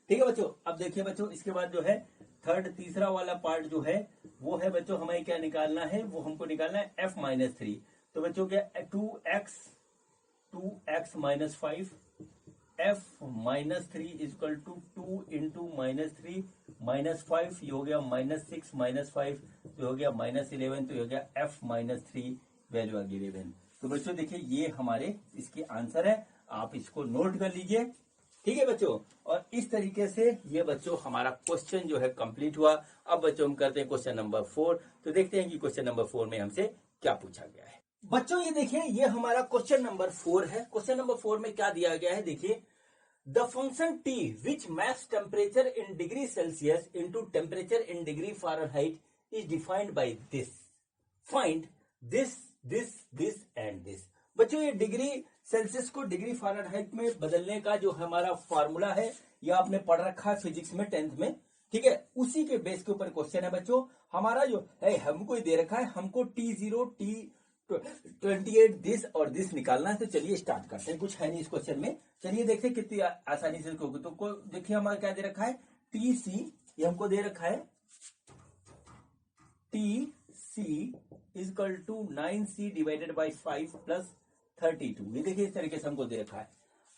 ठीक है बच्चों। अब देखिए बच्चों इसके बाद जो है थर्ड तीसरा वाला पार्ट जो है वो है बच्चों हमें क्या निकालना है, वो हमको निकालना है F-3। तो बच्चों क्या 2x minus 5, F-3 equal to 2 into -3 -5, ये हो गया -6 -5, तो हो गया -11, तो हो गया F-3 वैल्यू आ गई 11। तो बच्चों देखिए ये हमारे इसके आंसर है, आप इसको नोट कर लीजिए। ठीक है बच्चों, और इस तरीके से ये बच्चों हमारा क्वेश्चन जो है कंप्लीट हुआ। अब बच्चों हम करते हैं क्वेश्चन नंबर 4। तो देखते हैं कि क्वेश्चन नंबर 4 में हमसे क्या पूछा गया है। बच्चों ये देखिए ये हमारा क्वेश्चन नंबर 4 है। क्वेश्चन नंबर 4 में क्या दिया गया है, देखिए the function t which maps temperature in degree Celsius into temperature in degree Fahrenheit is defined by this, find this and this. बच्चों ये डिग्री सेल्सियस को डिग्री फ़ारेनहाइट में बदलने का जो हमारा फॉर्मूला है, ये आपने पढ़ रखा है फिजिक्स में 10th में, ठीक है। उसी के बेस के ऊपर क्वेश्चन है बच्चों। हमारा जो है हमको दे रखा है, हमको T0 T28 दिस और दिस निकालना है। तो चलिए स्टार्ट करते हैं, कुछ है नहीं इस क्वेश्चन में। चलिए देखते हैं कितनी आसानी से इसको। तो देखिए हमारा क्या दे रखा है, TC, ये हमको दे रखा है TC equal to 9C divided by 5 plus 32। ये देखिए इस तरीके से हमको दे रखा है।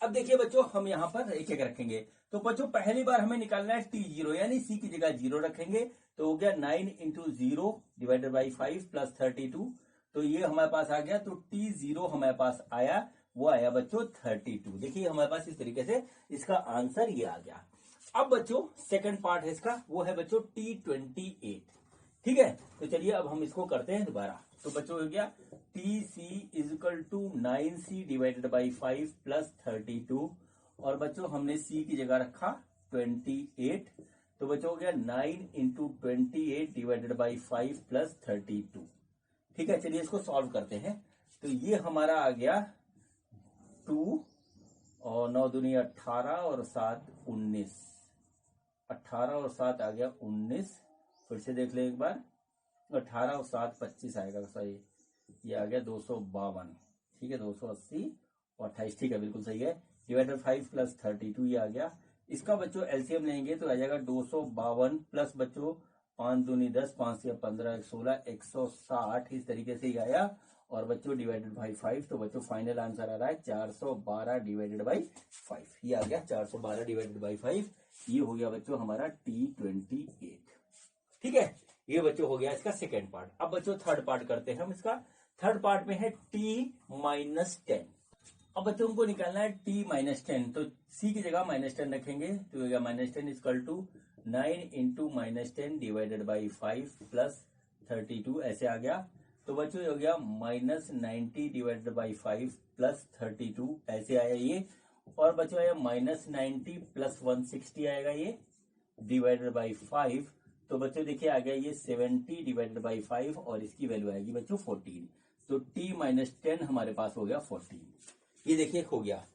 अब देखिए बच्चों हम यहाँ पर एक एक रखेंगे। तो बच्चों पहली बार हमें निकालना है T0, यानी C की जगह 0 रखेंगे। तो हो गया 9 इंटू 0 डिवाइडेड बाई 5 प्लस 32, तो ये हमारे पास आ गया। तो T0 हमारे पास आया, वो आया बच्चों 32। देखिए हमारे पास इस तरीके से इसका आंसर ये आ गया। अब बच्चों सेकंड पार्ट है इसका, वो है बच्चों T28, ठीक है। तो चलिए अब हम इसको करते हैं दोबारा। तो बच्चों हो गया TC equal to 9C divided by 5 plus 32, और बच्चों हमने C की जगह रखा 28, तो बच्चों हो गया 9 इंटू 28 डिवाइडेड बाई 5 प्लस 32, ठीक है। चलिए इसको सॉल्व करते हैं। तो ये हमारा आ गया 2 और 9 दूनी 18 और 7 19, 18 और 7 आ गया 19। फिर से देख लें एक बार, 18 और 7 25 आएगा, सही ये आ गया 252, ठीक है। 280 और 28, ठीक है बिल्कुल सही है। डिवाइडेड 5 प्लस 32 ये आ गया। इसका बच्चों एलसीएम लेंगे तो आ जाएगा 252 प्लस बच्चों 5 दूनी 10, 5 से 15 16 160, इस तरीके से ही आया। और बच्चों डिवाइडेड बाई 5, तो बच्चों फाइनल आंसर आ रहा है 412 डिवाइडेड बाई 5, ये आ गया 412 डिवाइडेड बाई 5। ये हो गया बच्चों हमारा T28, ठीक है। ये बच्चों हो गया इसका सेकेंड पार्ट। अब बच्चों थर्ड पार्ट करते हैं हम इसका। थर्ड पार्ट में है T-10। अब बच्चों हमको निकालना है T-10, तो C की जगह -10 रखेंगे। तो हो गया -10 equal to 9 into -10 divided by 5 plus 32, ऐसे आ गया। तो बच्चों हो गया -90 डिवाइडेड बाई 5 प्लस 32, ऐसे आया ये। और बच्चों आया -90 प्लस 160 आएगा ये डिवाइडेड बाई 5। तो बच्चों देखिए आ गया ये 70 डिवाइडेड बाई 5, और इसकी वैल्यू आएगी बच्चों 14। तो T-10 हमारे पास हो गया 14, ये देखिए हो गया।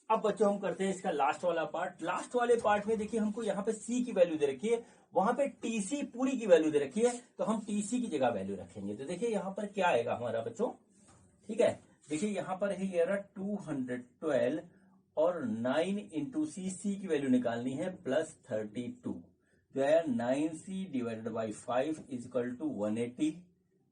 अब बच्चों हम करते हैं इसका लास्ट वाला पार्ट। लास्ट वाले पार्ट में देखिए हमको यहाँ पे C की वैल्यू दे रखी है, वहां पे TC पूरी की वैल्यू दे रखी है, तो हम TC की जगह वैल्यू रखेंगे। तो देखिए यहाँ पर क्या आएगा हमारा बच्चों, ठीक है। देखिए यहाँ पर है ये 212 और 9 इंटू C की वैल्यू निकालनी है प्लस 32, तो आया 9C divided by 5 equal to 180,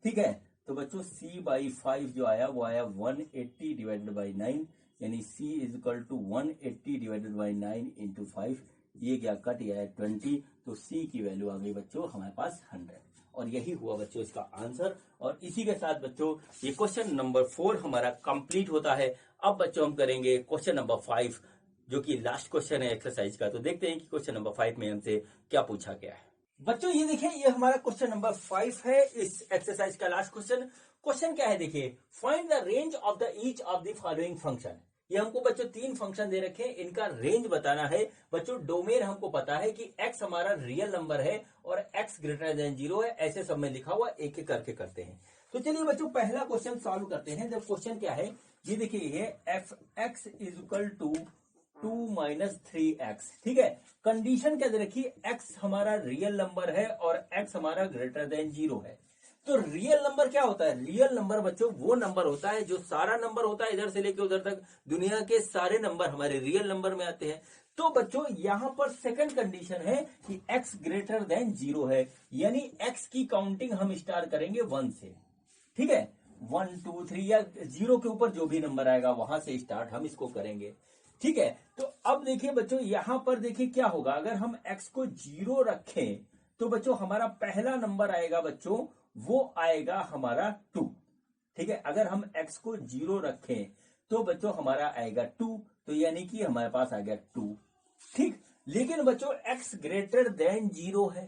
ठीक है। तो बच्चों C बाई 5 जो आया वो आया 180 डिवाइडेड बाई 9, यानी C equal to 180 divided by 9 into 5, ये क्या कट आया 20, तो C की वैल्यू आ गई बच्चों हमारे पास 100, और यही हुआ बच्चों इसका आंसर। और इसी के साथ बच्चों ये क्वेश्चन नंबर 4 हमारा कंप्लीट होता है। अब बच्चों हम करेंगे क्वेश्चन नंबर 5, जो कि लास्ट क्वेश्चन है एक्सरसाइज का। तो देखते हैं कि क्वेश्चन नंबर 5 में हमसे क्या पूछा गया है। बच्चों ये देखिए ये हमारा क्वेश्चन नंबर 5 है, इस एक्सरसाइज का लास्ट क्वेश्चन। क्वेश्चन क्या है देखिए, find the range of the each of the following function ये हमको बच्चों 3 फंक्शन दे रखे हैं, इनका रेंज बताना है। बच्चों डोमेन हमको पता है कि x हमारा रियल नंबर है और x ग्रेटर देन 0 है, ऐसे सब में लिखा हुआ, एक एक करके करते हैं। तो चलिए बच्चों पहला क्वेश्चन सॉल्व करते हैं। जब क्वेश्चन क्या है, ये देखिए, ये f(x) is equal to 2 minus 3x, ठीक है। कंडीशन क्या दे रखी है, x हमारा रियल नंबर है और x हमारा ग्रेटर देन 0 है। तो रियल नंबर क्या होता है, रियल नंबर बच्चों वो नंबर होता है जो सारा नंबर होता है, इधर से लेके उधर तक दुनिया के सारे नंबर हमारे रियल नंबर में आते हैं। तो बच्चों यहां पर सेकंड कंडीशन है कि x ग्रेटर देन 0 है, यानी x की काउंटिंग हम स्टार्ट करेंगे 1 से, ठीक है। 1 2 3 या 0 के ऊपर जो भी नंबर आएगा वहां से स्टार्ट हम इसको करेंगे, ठीक है। तो अब देखिए बच्चों, यहां पर देखिए क्या होगा, अगर हम x को 0 रखें तो बच्चों हमारा पहला नंबर आएगा बच्चों, वो आएगा हमारा 2, ठीक है। अगर हम x को 0 रखें तो बच्चों हमारा आएगा 2, तो यानी कि हमारे पास आ गया 2, ठीक। लेकिन बच्चों x ग्रेटर देन 0 है,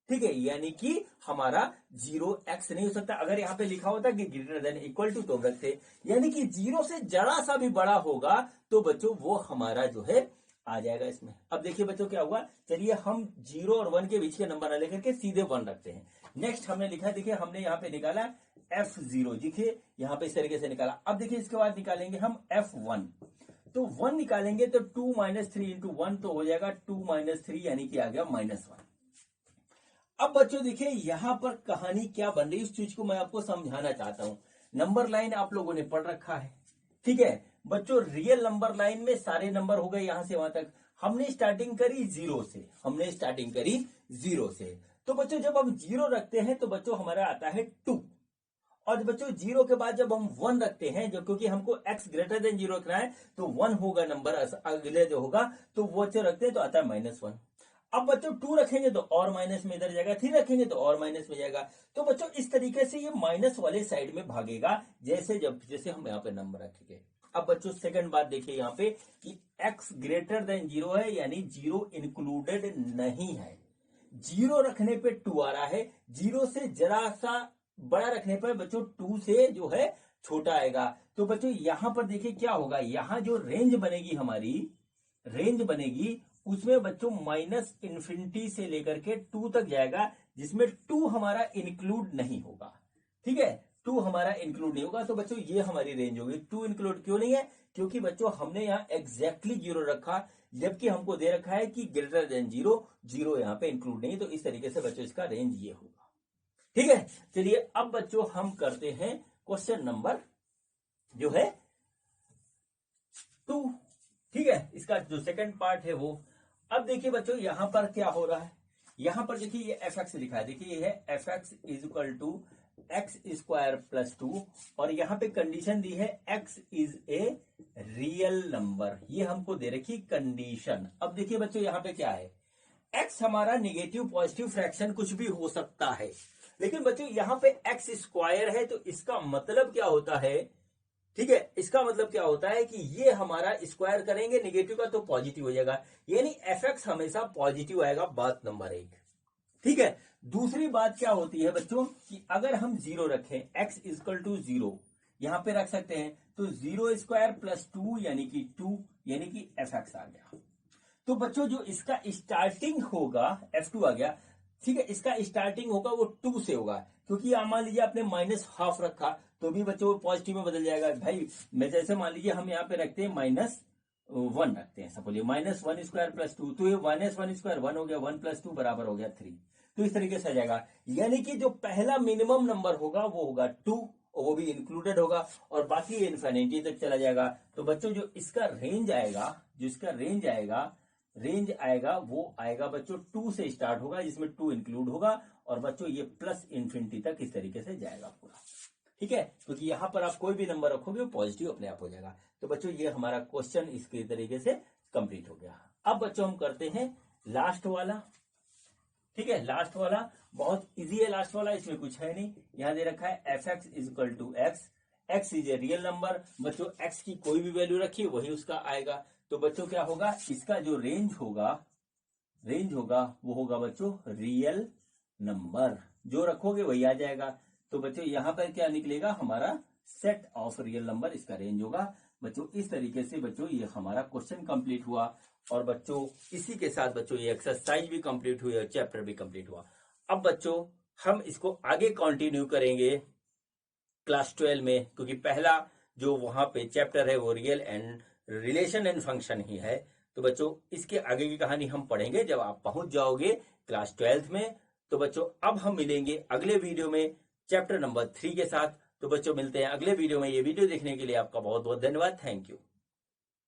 ठीक है, यानी कि हमारा 0x नहीं हो सकता। अगर यहां पे लिखा होता कि ग्रेटर देन इक्वल टू तो रखते, यानी कि 0 से जरा सा भी बड़ा होगा तो बच्चों वो हमारा जो है आ जाएगा इसमें। अब देखिए बच्चों क्या हुआ, चलिए हम 0 और 1 के बीच के नंबर ना लेकर के सीधे 1 रखते हैं। नेक्स्ट हमने लिखा, देखिए हमने यहाँ पे निकाला f0, देखिए यहाँ पे इस तरीके से निकाला। अब देखिए इसके बाद निकालेंगे हम f1, तो 1 निकालेंगे तो 2 माइनस 3 इंटू 1 तो हो जाएगा 2 माइनस 3, यानी कि आ गया -1। अब बच्चों देखिए यहां पर कहानी क्या बन रही है, इस चीज को मैं आपको समझाना चाहता हूं। नंबर लाइन आप लोगों ने पढ़ रखा है, ठीक है बच्चों। रियल नंबर लाइन में सारे नंबर हो गए यहां से वहां तक। हमने स्टार्टिंग करी 0 से, हमने स्टार्टिंग करी 0 से। तो बच्चों जब हम 0 रखते हैं तो बच्चों हमारा आता है 2, और बच्चों 0 के बाद जब हम 1 रखते हैं, जो क्योंकि हमको x ग्रेटर देन 0 रखना है तो 1 होगा नंबर अगले जो होगा, तो वो जो रखते हैं तो आता है -1। अब बच्चों 2 रखेंगे तो और माइनस में इधर जाएगा, 3 रखेंगे तो और माइनस में जाएगा। तो बच्चों इस तरीके से ये माइनस वाले साइड में भागेगा, जैसे हम यहाँ पे नंबर रखेंगे। अब बच्चों सेकंड बात देखिए यहाँ पे कि x ग्रेटर देन 0 है, यानी 0 इंक्लूडेड नहीं है। 0 रखने पे 2 आ रहा है, 0 से जरा सा बड़ा रखने पर बच्चों 2 से जो है छोटा आएगा। तो बच्चों यहां पर देखिए क्या होगा, यहां जो रेंज बनेगी हमारी, रेंज बनेगी उसमें बच्चों माइनस इन्फिनिटी से लेकर के 2 तक जाएगा, जिसमें 2 हमारा इंक्लूड नहीं होगा, ठीक है। 2 हमारा इंक्लूड नहीं होगा, तो बच्चों ये हमारी रेंज होगी। 2 इंक्लूड क्यों नहीं है, क्योंकि बच्चों हमने यहाँ एग्जैक्टली 0 रखा, जबकि हमको दे रखा है कि ग्रेटर देन 0, 0 यहाँ पे इंक्लूड नहीं, तो इस तरीके से बच्चों इसका रेंज ये होगा, ठीक है। चलिए अब बच्चों हम करते हैं क्वेश्चन नंबर जो है 2, ठीक है, इसका जो सेकंड पार्ट है वो। अब देखिए बच्चों यहां पर क्या हो रहा है, यहां पर देखिए ये fx लिखा है, देखिए ये है fx is equal to X square plus 2, और यहां पे कंडीशन दी है x is a real number, ये हमको दे रखी कंडीशन। अब देखिए बच्चों यहां पे क्या है, x हमारा नेगेटिव पॉजिटिव फ्रैक्शन कुछ भी हो सकता है, लेकिन बच्चों यहां पे एक्स स्क्वायर है, तो इसका मतलब क्या होता है, ठीक है, इसका मतलब क्या होता है कि ये हमारा स्क्वायर करेंगे नेगेटिव का तो पॉजिटिव हो जाएगा, यानी fx हमेशा पॉजिटिव आएगा, बात नंबर 1, ठीक है। दूसरी बात क्या होती है बच्चों कि अगर हम 0 रखें, x इक्वल टू 0 यहां पे रख सकते हैं, तो 0 स्क्वायर प्लस 2 यानी कि 2, यानी कि fx आ गया। तो बच्चों जो इसका स्टार्टिंग होगा f2 आ गया, ठीक है, इसका स्टार्टिंग होगा वो 2 से होगा, क्योंकि मान लीजिए आपने -½ रखा तो भी बच्चों पॉजिटिव में बदल जाएगा भाई। मैं जैसे मान लीजिए हम यहाँ पे रखते हैं -1 रखते हैं, सपोजिए -1 स्क्वायर प्लस 2, तो ये -1 स्क्वायर 1 हो गया, 1 प्लस 2 बराबर हो गया 3, तो इस तरीके से आ जाएगा। यानी कि जो पहला मिनिमम नंबर होगा वो होगा 2, और वो भी इंक्लूडेड होगा, और बाकी इन्फिनिटी तक चला जाएगा। तो बच्चों जो इसका रेंज आएगा, जो इसका रेंज आएगा वो आएगा बच्चों 2 से स्टार्ट होगा, जिसमें 2 इंक्लूड होगा, और बच्चों ये प्लस इन्फिनिटी तक इस तरीके से जाएगा पूरा, ठीक है, क्योंकि यहां पर आप कोई भी नंबर रखोगे वो पॉजिटिव अपने आप हो जाएगा। तो बच्चों ये हमारा क्वेश्चन इसके तरीके से कंप्लीट हो गया। अब बच्चों हम करते हैं लास्ट वाला, ठीक है, लास्ट वाला बहुत इजी है, लास्ट वाला इसमें कुछ है नहीं, यहां दे रखा है fx is equal to X, X is a real number, बच्चों x की कोई भी वैल्यू रखिए वही उसका आएगा। तो बच्चों क्या होगा, इसका जो रेंज होगा वो होगा बच्चों रियल नंबर, जो रखोगे वही आ जाएगा। तो बच्चों यहां पर क्या निकलेगा, हमारा सेट ऑफ रियल नंबर इसका रेंज होगा। बच्चों इस तरीके से बच्चों ये हमारा क्वेश्चन कंप्लीट हुआ और बच्चों इसी के साथ बच्चों ये एक्सरसाइज भी कंप्लीट हुई और चैप्टर भी कंप्लीट हुआ। अब बच्चों हम इसको आगे कंटिन्यू करेंगे क्लास 12 में, क्योंकि पहला जो वहां पे चैप्टर है वो real and relation and function ही है। तो बच्चों इसके आगे की कहानी हम पढ़ेंगे जब आप पहुंच जाओगे क्लास 12 में। तो बच्चों अब हम मिलेंगे अगले वीडियो में चैप्टर नंबर 3 के साथ। तो बच्चों मिलते हैं अगले वीडियो में। ये वीडियो देखने के लिए आपका बहुत बहुत धन्यवाद। Thank you.